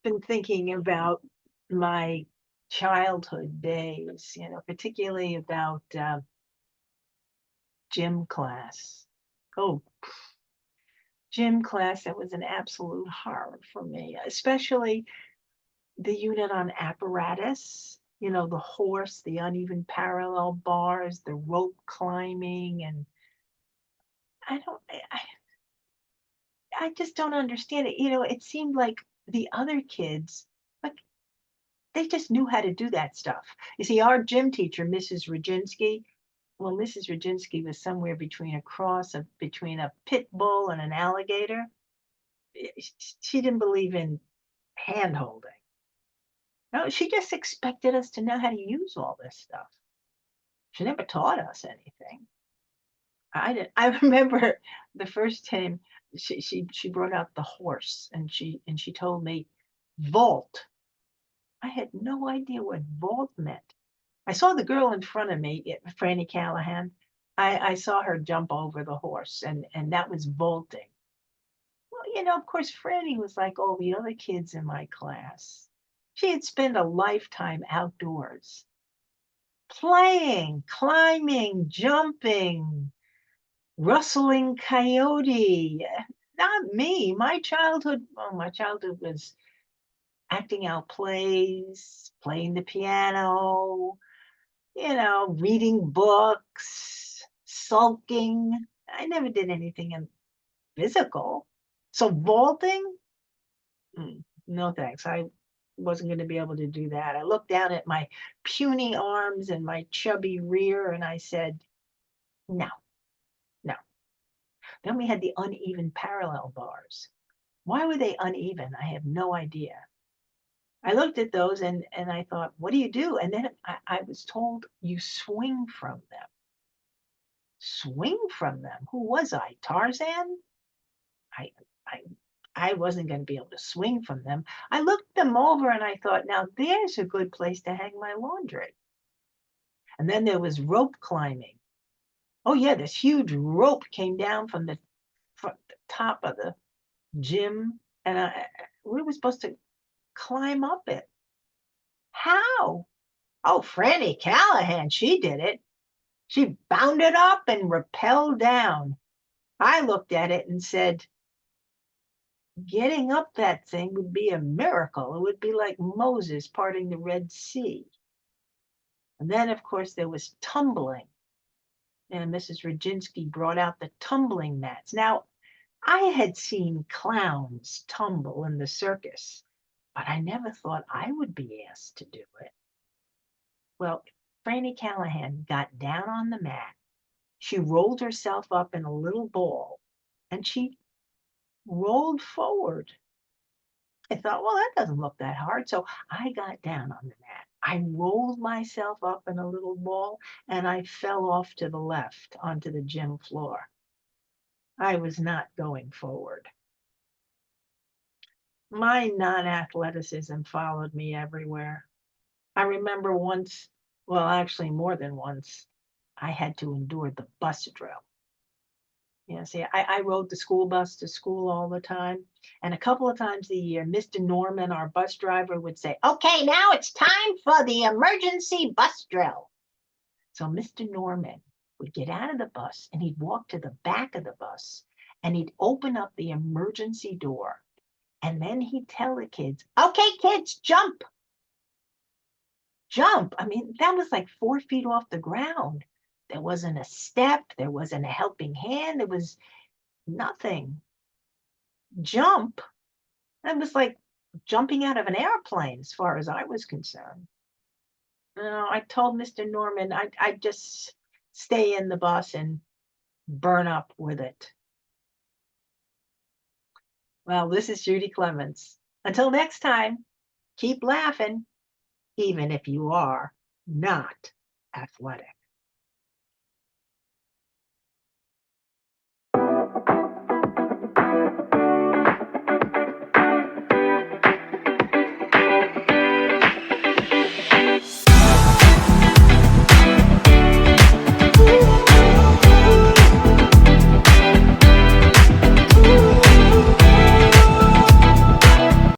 been thinking about my childhood days, particularly about gym class. Oh, gym class, that was an absolute horror for me, especially the unit on apparatus, the horse, the uneven parallel bars, the rope climbing, and I don't, I just don't understand it. It seemed like the other kids, like they just knew how to do that stuff. You see, our gym teacher, Mrs. Roginski, well, Mrs. Roginski was somewhere between a cross of between a pit bull and an alligator. She didn't believe in hand holding. No, she just expected us to know how to use all this stuff. She never taught us anything. I didn't. I remember the first time she brought out the horse and she told me vault. I had no idea what vault meant. I saw the girl in front of me, Franny Callahan. I saw her jump over the horse, and that was vaulting. Well, of course, Franny was like all the other kids in my class. She had spent a lifetime outdoors, playing, climbing, jumping, rustling coyote. Not me. My childhood was acting out plays, playing the piano, reading books, sulking. I never did anything physical. So vaulting? No thanks. I wasn't going to be able to do that. I looked down at my puny arms and my chubby rear and I said, no, no. Then we had the uneven parallel bars. Why were they uneven? I have no idea. I looked at those and I thought, what do you do? And then I was told you swing from them. Swing from them? Who was I? Tarzan? I I I wasn't going to be able to swing from them. I looked them over and I thought, now there's a good place to hang my laundry. And then there was rope climbing. Oh yeah, this huge rope came down from the top of the gym, and we were supposed to climb up it. How? Oh, Franny Callahan, she did it. She bounded up and rappelled down. I looked at it and said, getting up that thing would be a miracle. It would be like Moses parting the Red Sea. And then, of course, there was tumbling. And Mrs. Roginski brought out the tumbling mats. Now, I had seen clowns tumble in the circus, but I never thought I would be asked to do it. Well, Franny Callahan got down on the mat. She rolled herself up in a little ball and she rolled forward. I thought, well, that doesn't look that hard. So I got down on the mat. I rolled myself up in a little ball and I fell off to the left onto the gym floor. I was not going forward. My non-athleticism followed me everywhere. I remember once, well, actually more than once, I had to endure the bus drill. See, I rode the school bus to school all the time. And a couple of times a year, Mr. Norman, our bus driver, would say, okay, now it's time for the emergency bus drill. So Mr. Norman would get out of the bus and he'd walk to the back of the bus and he'd open up the emergency door. And then he'd tell the kids, okay, kids, jump. Jump. I mean, that was like 4 feet off the ground. There wasn't a step. There wasn't a helping hand. There was nothing. Jump. That was like jumping out of an airplane as far as I was concerned. I told Mr. Norman I'd just stay in the bus and burn up with it. Well, this is Judi Clements. Until next time, keep laughing, even if you are not athletic.